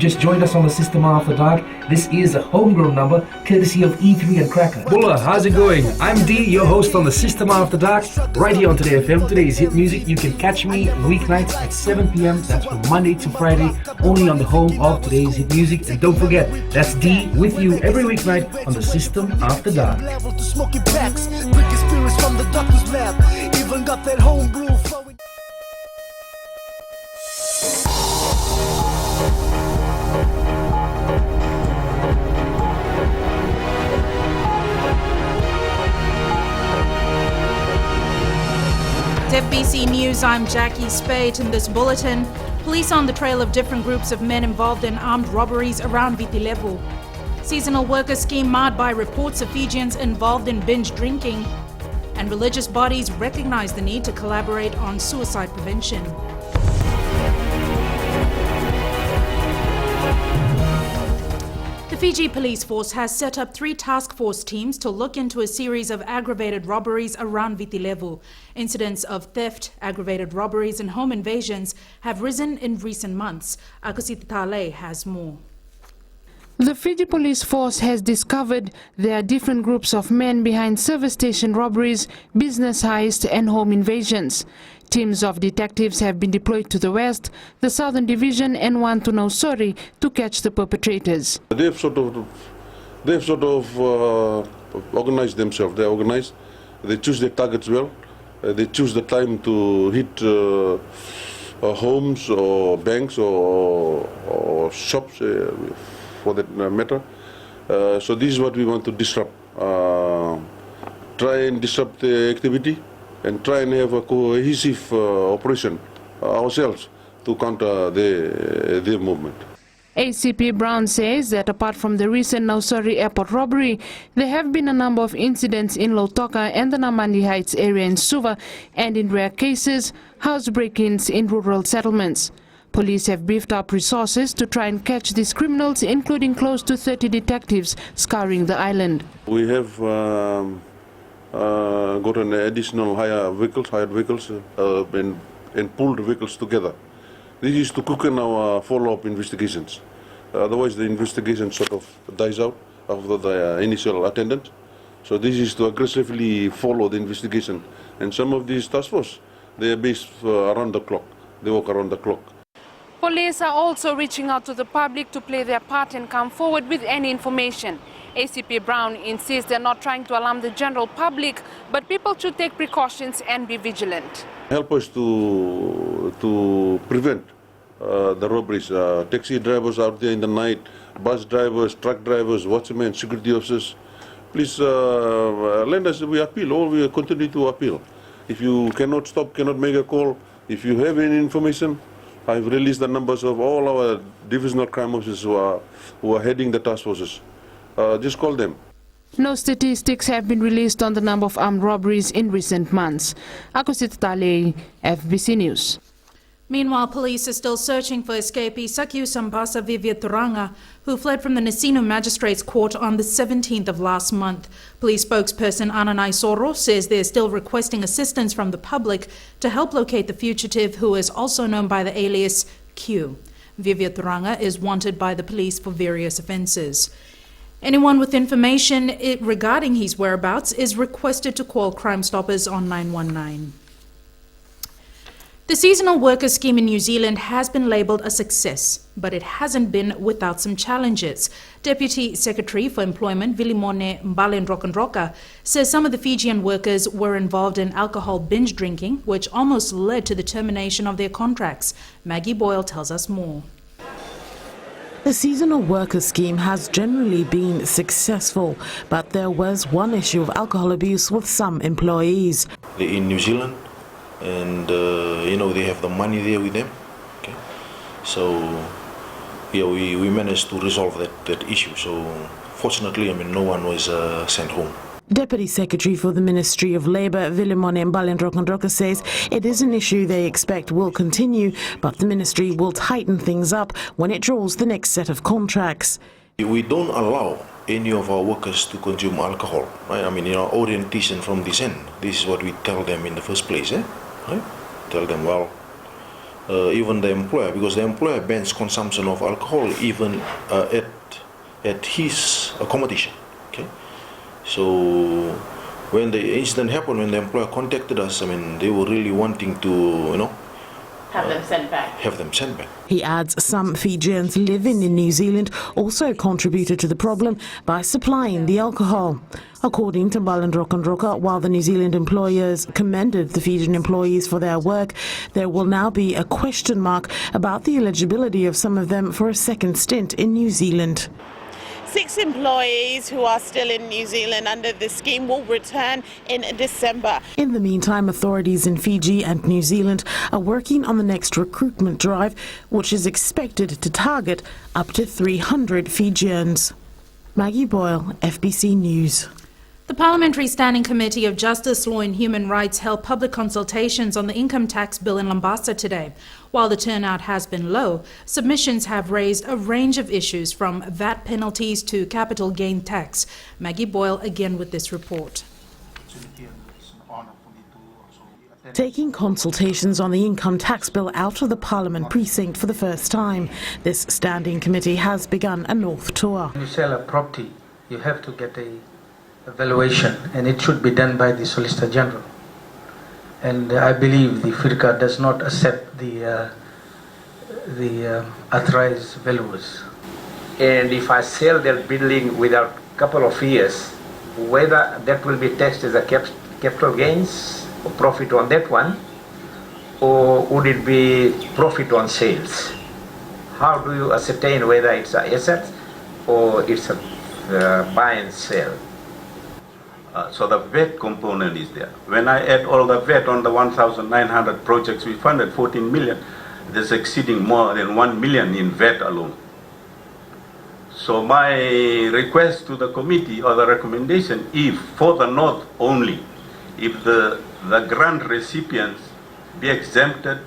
just joined us on the System After Dark, this is a homegrown number courtesy of E3 and Cracker. Bulla, how's it going? I'm D, your host on the System After Dark, right here on Today FM. Today's hit music. You can catch me weeknights at 7 p.m. That's from Monday to Friday, only on the home of Today's hit music. And don't forget, that's D with you every weeknight on the System After Dark. Even got that homebrew flowing. FBC News, I'm Jackie Spade. In this bulletin, police on the trail of different groups of men involved in armed robberies around Vitilevu. Seasonal worker scheme marred by reports of Fijians involved in binge drinking. And religious bodies recognize the need to collaborate on suicide prevention. The Fiji Police Force has set up 3 task force teams to look into a series of aggravated robberies around Vitilevu. Incidents of theft, aggravated robberies and home invasions have risen in recent months. Akosita Tale has more. The Fiji Police Force has discovered there are different groups of men behind service station robberies, business heists and home invasions. Teams of detectives have been deployed to the west, the southern division and one to Nausori to catch the perpetrators. They've sort of organized themselves. They organize, they choose their targets well, they choose the time to hit homes or banks or shops. For that matter. So this is what we want to disrupt. Try and disrupt the activity and try and have a cohesive operation ourselves to counter their movement. ACP Brown says that apart from the recent Nausori airport robbery, there have been a number of incidents in Lautoka and the Namandi Heights area in Suva, and in rare cases, house break-ins in rural settlements. Police have beefed up resources to try and catch these criminals, including close to 30 detectives scouring the island. We have gotten additional hired vehicles and pulled vehicles together. This is to quicken our follow-up investigations. Otherwise, the investigation sort of dies out after the initial attendance. So this is to aggressively follow the investigation. And some of these task force, they are based around the clock. They work around the clock. Police are also reaching out to the public to play their part and come forward with any information. ACP Brown insists they're not trying to alarm the general public, but people should take precautions and be vigilant. Help us to prevent the robberies. Taxi drivers out there in the night, bus drivers, truck drivers, watchmen, security officers. Please lend us, we appeal, or we continue to appeal. If you cannot stop, cannot make a call, if you have any information, I've released the numbers of all our divisional crime officers who are heading the task forces. Just call them. No statistics have been released on the number of armed robberies in recent months. Akosita Tale, FBC News. Meanwhile, police are still searching for escapee Sakiu Sambasa Viviaturanga, who fled from the Nasino Magistrates Court on the 17th of last month. Police spokesperson Ananai Soro says they're still requesting assistance from the public to help locate the fugitive, who is also known by the alias Q. Viviaturanga is wanted by the police for various offences. Anyone with information regarding his whereabouts is requested to call Crime Stoppers on 919. The seasonal worker scheme in New Zealand has been labelled a success, but it hasn't been without some challenges. Deputy Secretary for Employment Vilimone Mbalendrokandroka says some of the Fijian workers were involved in alcohol binge drinking, which almost led to the termination of their contracts. Maggie Boyle tells us more. The seasonal worker scheme has generally been successful, but there was one issue of alcohol abuse with some employees. In New Zealand, and they have the money there with them. Okay, so yeah, we managed to resolve that issue. So fortunately, no one was sent home. Deputy Secretary for the Ministry of Labour, Vilimone Mbalendrokandroka, says it is an issue they expect will continue, but the ministry will tighten things up when it draws the next set of contracts. We don't allow any of our workers to consume alcohol, right? Orientation from this end. This is what we tell them in the first place, right? Tell them, well, even the employer, because the employer bans consumption of alcohol even at his accommodation. Okay, so when the incident happened, when the employer contacted us, I mean, they were really wanting to, have them sent back. Have them sent back. He adds some Fijians living in New Zealand also contributed to the problem by supplying the alcohol. According to Balindrokandroka, while the New Zealand employers commended the Fijian employees for their work, there will now be a question mark about the eligibility of some of them for a second stint in New Zealand. 6 employees who are still in New Zealand under this scheme will return in December. In the meantime, authorities in Fiji and New Zealand are working on the next recruitment drive, which is expected to target up to 300 Fijians. Maggie Boyle, FBC News. The Parliamentary Standing Committee of Justice, Law and Human Rights held public consultations on the income tax bill in Lambasa today. While the turnout has been low, submissions have raised a range of issues from VAT penalties to capital gain tax. Maggie Boyle again with this report. Taking consultations on the income tax bill out of the Parliament precinct for the first time, this standing committee has begun a North tour. When you sell a property, you have to get a evaluation, and it should be done by the Solicitor General. And I believe the FIRCA does not accept the authorized valuers. And if I sell that building without a couple of years, whether that will be taxed as a capital gains or profit on that one, or would it be profit on sales? How do you ascertain whether it's an asset or it's a buy and sell? So the VAT component is there. When I add all the VAT on the 1,900 projects we funded, 14 million, that's exceeding more than 1 million in VAT alone. So my request to the committee, or the recommendation, if for the North only, if the grant recipients be exempted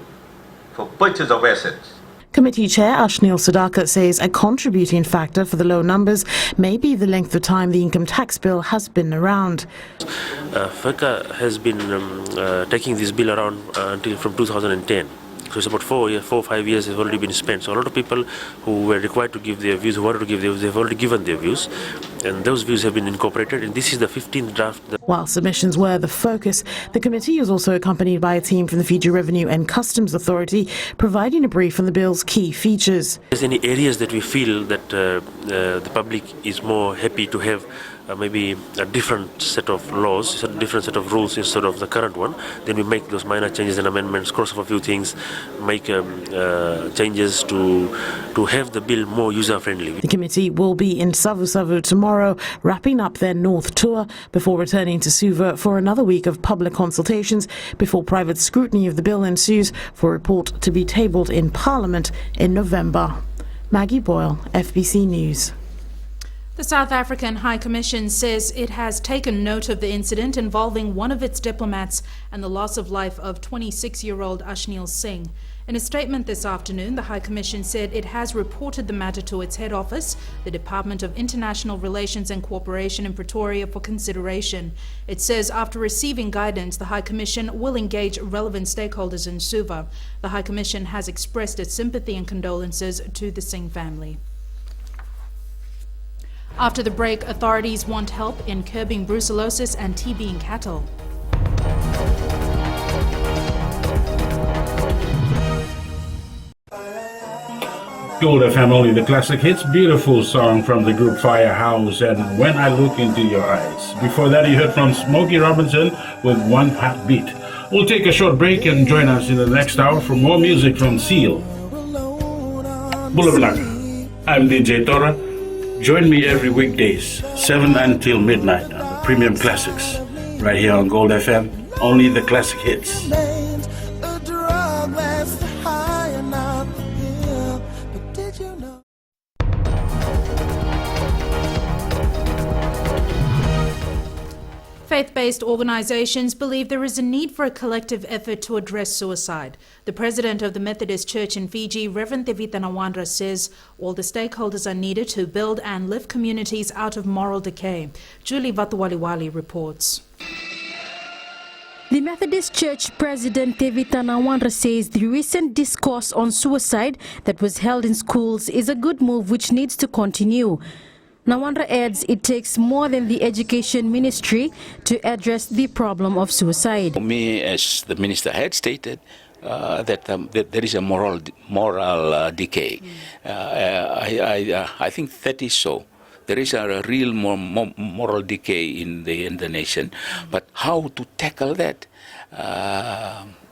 for purchase of assets. Committee Chair Ashnil Sudhakar says a contributing factor for the low numbers may be the length of time the income tax bill has been around. FIRCA has been taking this bill around until from 2010. So it's about 4 or 5 years have already been spent. So a lot of people who were required to give their views, who wanted to give their views, they've already given their views. And those views have been incorporated. And this is the 15th draft. While submissions were the focus, the committee was also accompanied by a team from the Fiji Revenue and Customs Authority, providing a brief on the bill's key features. If there's any areas that we feel that the public is more happy to have maybe a different set of laws, a different set of rules instead of the current one, then we make those minor changes and amendments, cross off a few things, make changes to have the bill more user-friendly. The committee will be in Savu Savu tomorrow, wrapping up their North tour before returning to Suva for another week of public consultations before private scrutiny of the bill ensues for a report to be tabled in Parliament in November. Maggie Boyle, FBC News. The South African High Commission says it has taken note of the incident involving one of its diplomats and the loss of life of 26-year-old Ashnil Singh. In a statement this afternoon, the High Commission said it has reported the matter to its head office, the Department of International Relations and Cooperation in Pretoria, for consideration. It says after receiving guidance, the High Commission will engage relevant stakeholders in Suva. The High Commission has expressed its sympathy and condolences to the Singh family. After the break, authorities want help in curbing brucellosis and TB in cattle. Gold FM, only the classic hits. Beautiful song from the group Firehouse and When I Look Into Your Eyes. Before that, you heard from Smokey Robinson with One Heartbeat. We'll take a short break and join us in the next hour for more music from Seal. Bulabulaka. I'm DJ Tora. Join me every weekdays, 7 until midnight on the Premium Classics, right here on Gold FM, only the classic hits. Faith-based organizations believe there is a need for a collective effort to address suicide. The president of the Methodist Church in Fiji, Reverend Tevita Nawandra, says all the stakeholders are needed to build and lift communities out of moral decay. Julie Vatuwaliwali reports. The Methodist Church President Tevita Nawandra says the recent discourse on suicide that was held in schools is a good move which needs to continue. Nawandra adds it takes more than the education ministry to address the problem of suicide. For me, as the minister had stated, that there is a moral decay. I think that is so. There is a real moral decay in the nation, but how to tackle that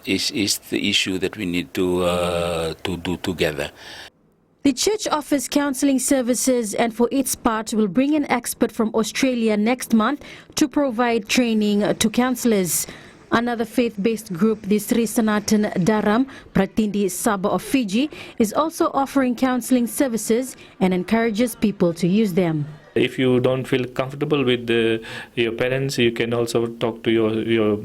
is the issue that we need to do together. The church offers counselling services and for its part will bring an expert from Australia next month to provide training to counsellors. Another faith-based group, the Sri Sanatan Dharam Pratindi Sabha of Fiji, is also offering counselling services and encourages people to use them. If you don't feel comfortable with your parents, you can also talk to your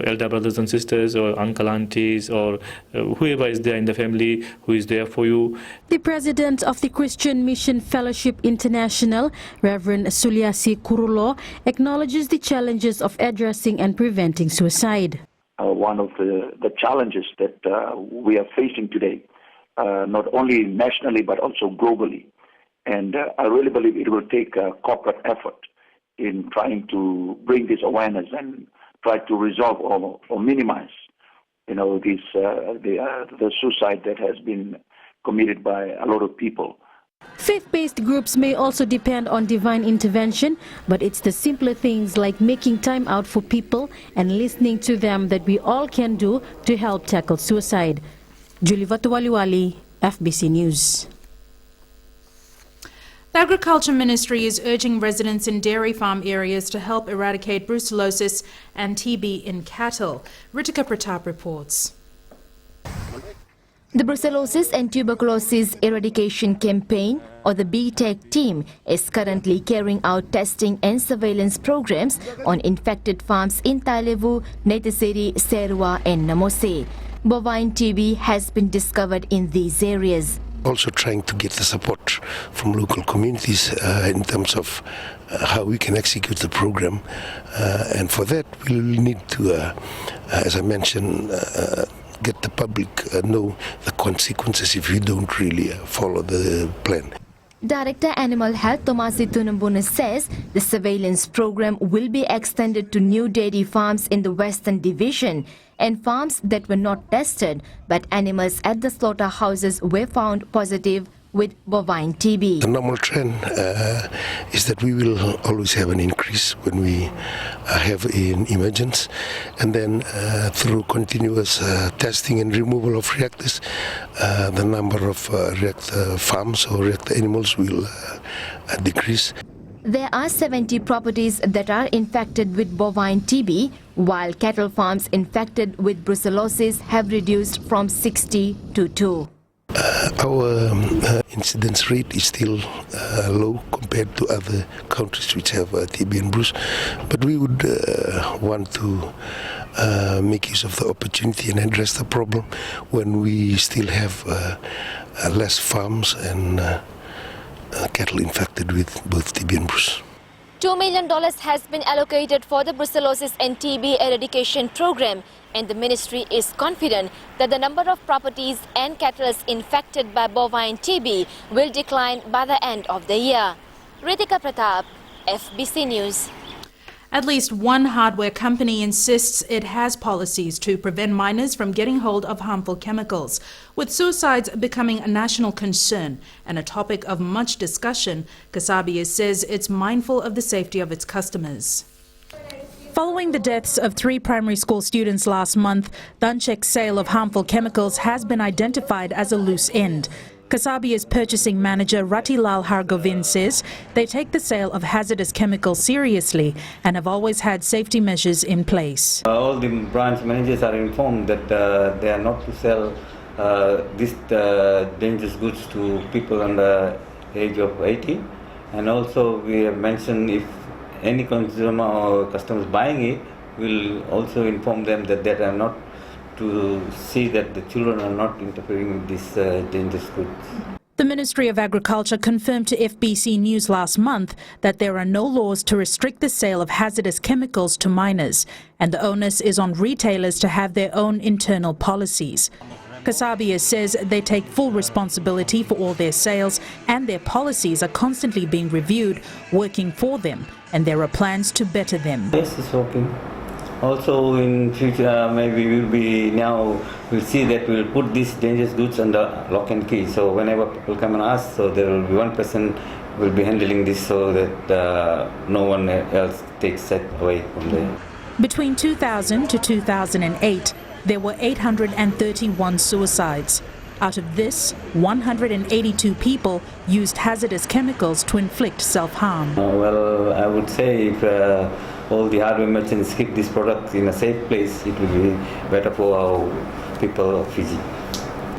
elder brothers and sisters or uncle, aunties, or whoever is there in the family who is there for you. The president of the Christian Mission Fellowship International, Reverend Suliasi Kurulo, acknowledges the challenges of addressing and preventing suicide. One of the challenges that we are facing today, not only nationally but also globally. And I really believe it will take a corporate effort in trying to bring this awareness and try to resolve or minimize, the suicide that has been committed by a lot of people. Faith-based groups may also depend on divine intervention, but it's the simpler things like making time out for people and listening to them that we all can do to help tackle suicide. Julie Vatuwaliwali, FBC News. The Agriculture Ministry is urging residents in dairy farm areas to help eradicate brucellosis and TB in cattle. Ritika Pratap reports. The Brucellosis and Tuberculosis Eradication Campaign, or the BTEC team, is currently carrying out testing and surveillance programs on infected farms in Tailevu, Netiseri, Serua and Namose. Bovine TB has been discovered in these areas. Also trying to get the support from local communities in terms of how we can execute the program. And for that, we will need to, as I mentioned, get the public know the consequences if you don't really follow the plan. Director Animal Health Tomasi Tunumbuna says the surveillance program will be extended to new dairy farms in the Western Division and farms that were not tested, but animals at the slaughterhouses were found positive with bovine TB. The normal trend is that we will always have an increase when we have an emergence, and then through continuous testing and removal of reactors, the number of reactor farms or reactor animals will decrease. There are 70 properties that are infected with bovine TB, while cattle farms infected with brucellosis have reduced from 60 to 2. Our incidence rate is still low compared to other countries which have TB and bruce, but we would want to make use of the opportunity and address the problem when we still have less farms and cattle infected with both TB and bruce. $2 million has been allocated for the brucellosis and TB eradication program, and the ministry is confident that the number of properties and cattle infected by bovine TB will decline by the end of the year. Ritika Pratap, FBC News. At least one hardware company insists it has policies to prevent minors from getting hold of harmful chemicals. With suicides becoming a national concern and a topic of much discussion, Kasabiya says it's mindful of the safety of its customers. Following the deaths of 3 primary school students last month, Danchek's sale of harmful chemicals has been identified as a loose end. Kasabiya's purchasing manager Ratilal Hargovind says they take the sale of hazardous chemicals seriously and have always had safety measures in place. All the branch managers are informed that they are not to sell these dangerous goods to people under the age of 18. And also we have mentioned if any consumer or customers buying it, we'll also inform them that they are not to see that the children are not interfering with these dangerous goods. The Ministry of Agriculture confirmed to FBC News last month that there are no laws to restrict the sale of hazardous chemicals to minors, and the onus is on retailers to have their own internal policies. Kasabiya says they take full responsibility for all their sales and their policies are constantly being reviewed, working for them, and there are plans to better them. Yes, it's working. Also in future, maybe we'll see that we'll put these dangerous goods under lock and key. So whenever people come and ask, so there will be one person will be handling this so that no one else takes it away from there. Between 2000 to 2008, there were 831 suicides. Out of this, 182 people used hazardous chemicals to inflict self-harm. Well, I would say if all the hardware merchants keep this product in a safe place, it will be better for our people of Fiji.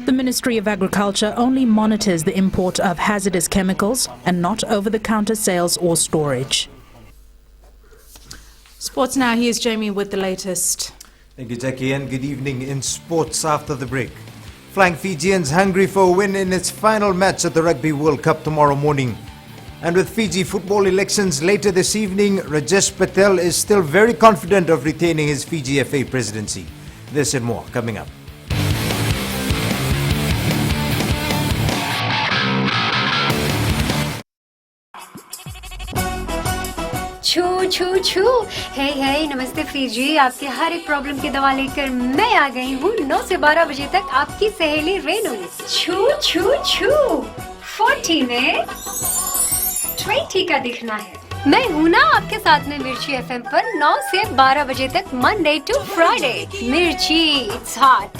The Ministry of Agriculture only monitors the import of hazardous chemicals and not over-the-counter sales or storage. Sports now, here's Jamie with the latest. Thank you, Jackie, and good evening in sports after the break. Flying Fijians hungry for a win in its final match at the Rugby World Cup tomorrow morning. And with Fiji football elections later this evening, Rajesh Patel is still very confident of retaining his Fiji FA presidency. This and more coming up. छू छू छू हे नमस्ते Fiji, आपके हर एक problem की दवा लेकर मैं आ गई हूँ 9 से 12 बजे तक आपकी सहेली रेनू। छू छू छू 40 में 20 का दिखना है। मैं हूँ ना आपके साथ में मिर्ची FM पर 9 से 12 बजे तक मंडे टू फ्राइडे। मिर्ची, it's hot.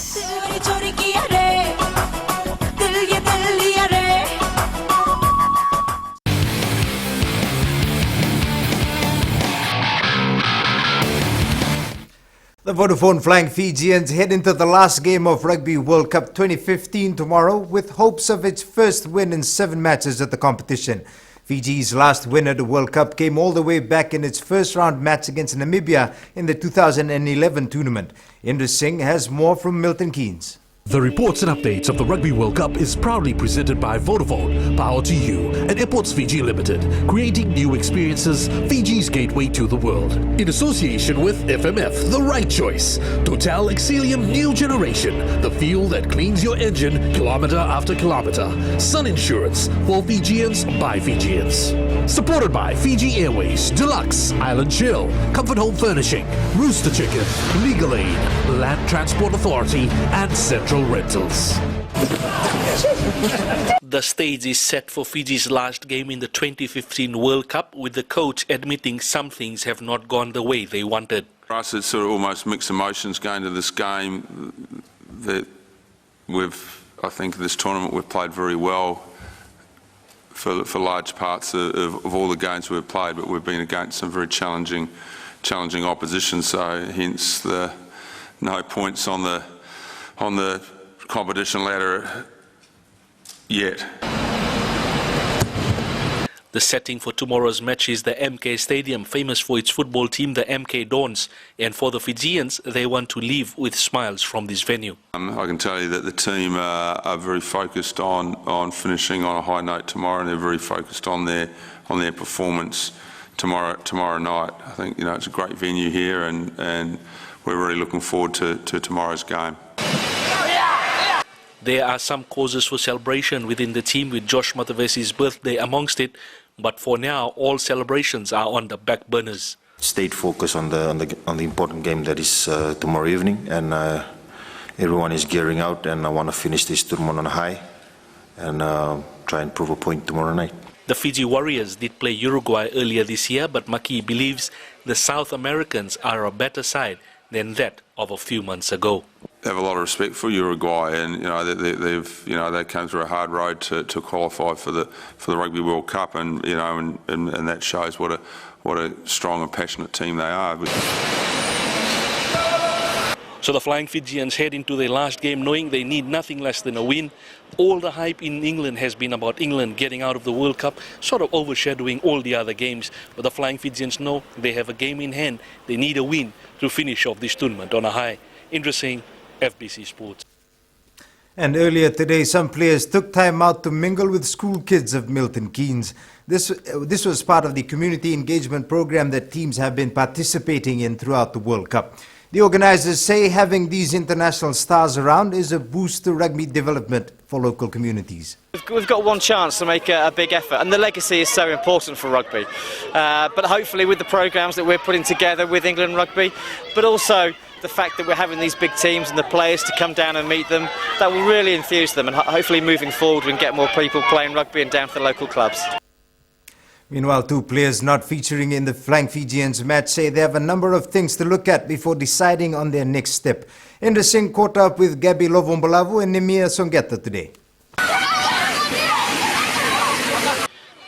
The Vodafone Flying Fijians head into the last game of Rugby World Cup 2015 tomorrow with hopes of its first win in 7 matches at the competition. Fiji's last win at the World Cup came all the way back in its first round match against Namibia in the 2011 tournament. Indra Singh has more from Milton Keynes. The reports and updates of the Rugby World Cup is proudly presented by Vodafone, Power to You, and Airports Fiji Limited, creating new experiences, Fiji's gateway to the world. In association with FMF, the right choice. Total Exilium New Generation, the fuel that cleans your engine kilometre after kilometre. Sun Insurance, for Fijians by Fijians. Supported by Fiji Airways, Deluxe, Island Chill, Comfort Home Furnishing, Rooster Chicken, Legal Aid, Land Transport Authority, and Central Rentals. The stage is set for Fiji's last game in the 2015 World Cup, with the coach admitting some things have not gone the way they wanted. For us, it's sort of almost mixed emotions going to this game. That I think this tournament we've played very well for large parts of all the games we've played, but we've been against some very challenging opposition. So hence the no points on the competition ladder yet. The setting for tomorrow's match is the MK Stadium, famous for its football team, the MK Dons. And for the Fijians, they want to leave with smiles from this venue. I can tell you that the team are very focused on finishing on a high note tomorrow, and they're very focused on their performance tomorrow night. I think it's a great venue here, and we're really looking forward to tomorrow's game. There are some causes for celebration within the team, with Josh Matavesi's birthday amongst it, but for now all celebrations are on the back burners. Stayed focused on the important game that is tomorrow evening, and everyone is gearing out, and I want to finish this tournament on a high and try and prove a point tomorrow night. The Fiji Warriors did play Uruguay earlier this year, but Maki believes the South Americans are a better side than that of a few months ago. I have a lot of respect for Uruguay, and they came through a hard road to qualify for the Rugby World Cup, and and that shows what a strong and passionate team they are. So the Flying Fijians head into their last game knowing they need nothing less than a win. All the hype in England has been about England getting out of the World Cup, sort of overshadowing all the other games. But the Flying Fijians know they have a game in hand. They need a win to finish off this tournament on a high. Indra Singh, FBC Sports. And earlier today, some players took time out to mingle with school kids of Milton Keynes. This was part of the community engagement program that teams have been participating in throughout the World Cup. The organizers say having these international stars around is a boost to rugby development for local communities. We've got one chance to make a big effort, and the legacy is so important for rugby. But hopefully with the programs that we're putting together with England Rugby, but also the fact that we're having these big teams and the players to come down and meet them, that will really enthuse them, and hopefully moving forward we can get more people playing rugby and down to the local clubs. Meanwhile, two players not featuring in the Flying Fijians match say they have a number of things to look at before deciding on their next step. Indra Singh caught up with Gabby Lovombolavu and Nemia Songeta today.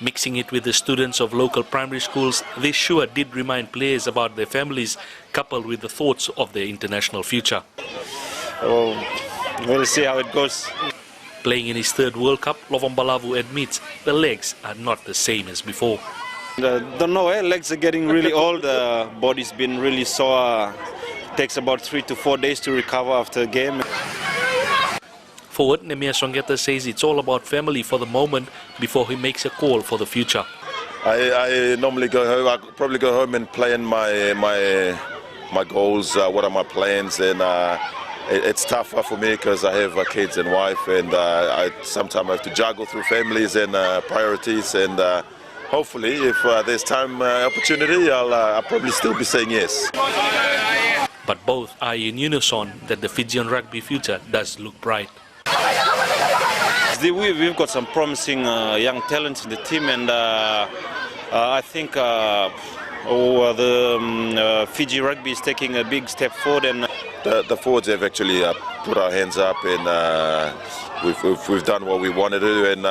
Mixing it with the students of local primary schools, this sure did remind players about their families, coupled with the thoughts of their international future. We'll see how it goes. Playing in his third World Cup, Lovombolavu admits the legs are not the same as before. Don't know, legs are getting really old, body's been really sore. Takes about 3 to 4 days to recover after a game. Forward, Nemia Songeta says it's all about family for the moment before he makes a call for the future. I normally go home, I probably go home and plan my goals, what are my plans, and it's tougher for me because I have kids and wife, and I sometimes have to juggle through families and priorities, and hopefully if there's time, opportunity, I'll probably still be saying yes. But both are in unison that the Fijian rugby future does look bright. We've got some promising young talents in the team, and I think the Fiji rugby is taking a big step forward, and the forwards have actually put our hands up, and we've done what we wanted to do, and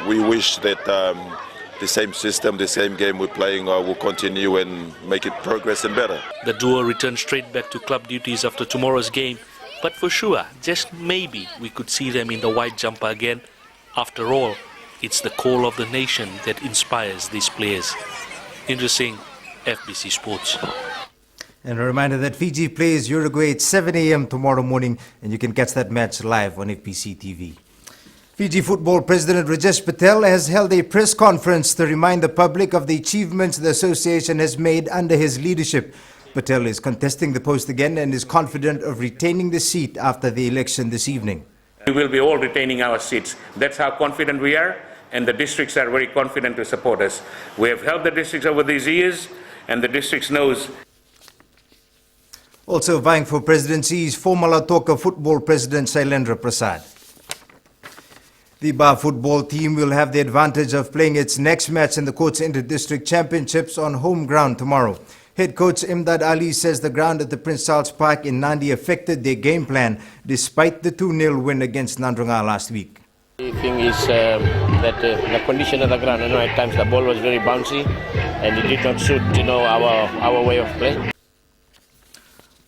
we wish that the same system, the same game we're playing will continue and make it progress and better. The duo return straight back to club duties after tomorrow's game, but for sure, just maybe we could see them in the white jumper again. After all, it's the call of the nation that inspires these players. Indra Singh, FBC Sports. And a reminder that Fiji plays Uruguay at 7 a.m. tomorrow morning, and you can catch that match live on Fbctv. Fiji Football President Rajesh Patel has held a press conference to remind the public of the achievements the association has made under his leadership. Patel is contesting the post again and is confident of retaining the seat after the election this evening. We will be all retaining our seats. That's how confident we are, and the districts are very confident to support us. We have helped the districts over these years, and the districts knows. Also vying for presidency is former Lautoka football president Shailendra Prasad. The Bar football team will have the advantage of playing its next match in the Courts Inter-District Championships on home ground tomorrow. Head coach Imdad Ali says the ground at the Prince Charles Park in Nandi affected their game plan despite the 2-0 win against Nandrunga last week. The thing is that the condition of the ground, at times the ball was very bouncy and it did not suit, our way of play.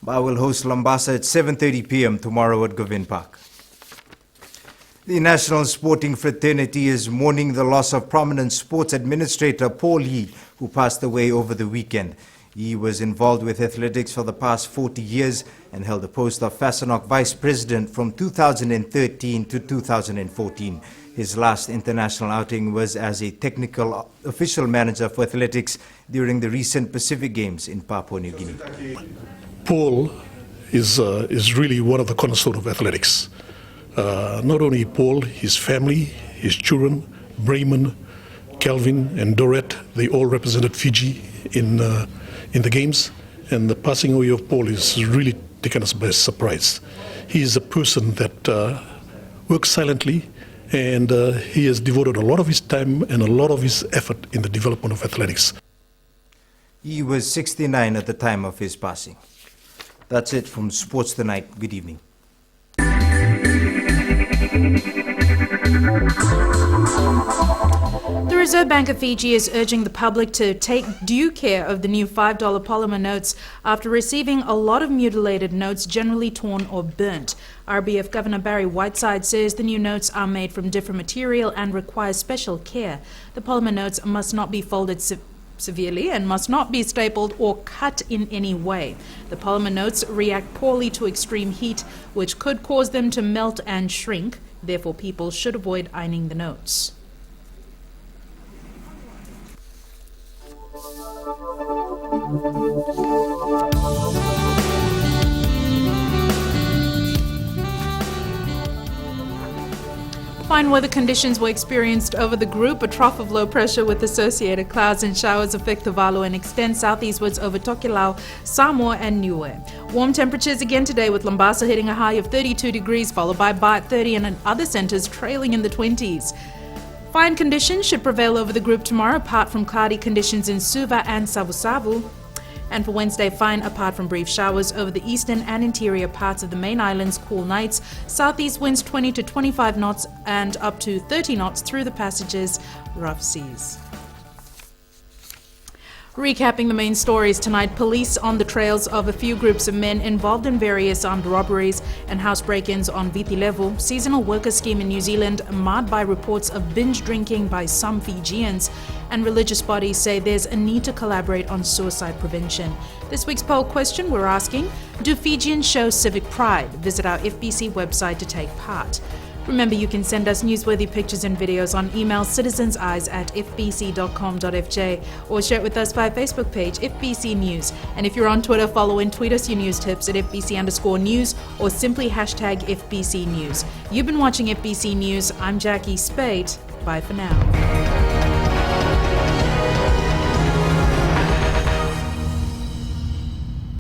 Bar will host Lambasa at 7:30 p.m. tomorrow at Govind Park. The National Sporting Fraternity is mourning the loss of prominent sports administrator Paul Yee, who passed away over the weekend. He was involved with athletics for the past 40 years and held the post of Fasanok Vice President from 2013 to 2014. His last international outing was as a technical official manager for athletics during the recent Pacific Games in Papua New Guinea. Paul is really one of the cornerstones of athletics. Not only Paul, his family, his children, Brayman, Calvin and Dorette, they all represented Fiji in the games, and the passing away of Paul is really taken us by surprise. He is a person that works silently, and he has devoted a lot of his time and a lot of his effort in the development of athletics. He was 69 at the time of his passing. That's it from Sports Tonight. Good evening. The Reserve Bank of Fiji is urging the public to take due care of the new $5 polymer notes after receiving a lot of mutilated notes, generally torn or burnt. RBF Governor Barry Whiteside says the new notes are made from different material and require special care. The polymer notes must not be folded severely and must not be stapled or cut in any way. The polymer notes react poorly to extreme heat, which could cause them to melt and shrink. Therefore, people should avoid ironing the notes. Fine weather conditions were experienced over the group. A trough of low pressure with associated clouds and showers affect Tuvalu and extend southeastwards over Tokelau, Samoa and Niue. Warm temperatures again today, with Mombasa hitting a high of 32 degrees, followed by Ba at 30 and other centres trailing in the 20s. Fine conditions should prevail over the group tomorrow, apart from cloudy conditions in Suva and Savu-Savu. And for Wednesday, fine apart from brief showers over the eastern and interior parts of the main islands, cool nights, southeast winds 20 to 25 knots and up to 30 knots through the passages, rough seas. Recapping the main stories tonight, police on the trails of a few groups of men involved in various armed robberies and house break-ins on Viti Level, seasonal worker scheme in New Zealand marred by reports of binge drinking by some Fijians, and religious bodies say there's a need to collaborate on suicide prevention. This week's poll question, we're asking, do Fijians show civic pride? Visit our FBC website to take part. Remember, you can send us newsworthy pictures and videos on email citizenseyes@fbc.com.fj or share it with us via Facebook page FBC News. And if you're on Twitter, follow and tweet us your news tips at FBC_news or simply hashtag FBC News. You've been watching FBC News. I'm Jackie Spate. Bye for now.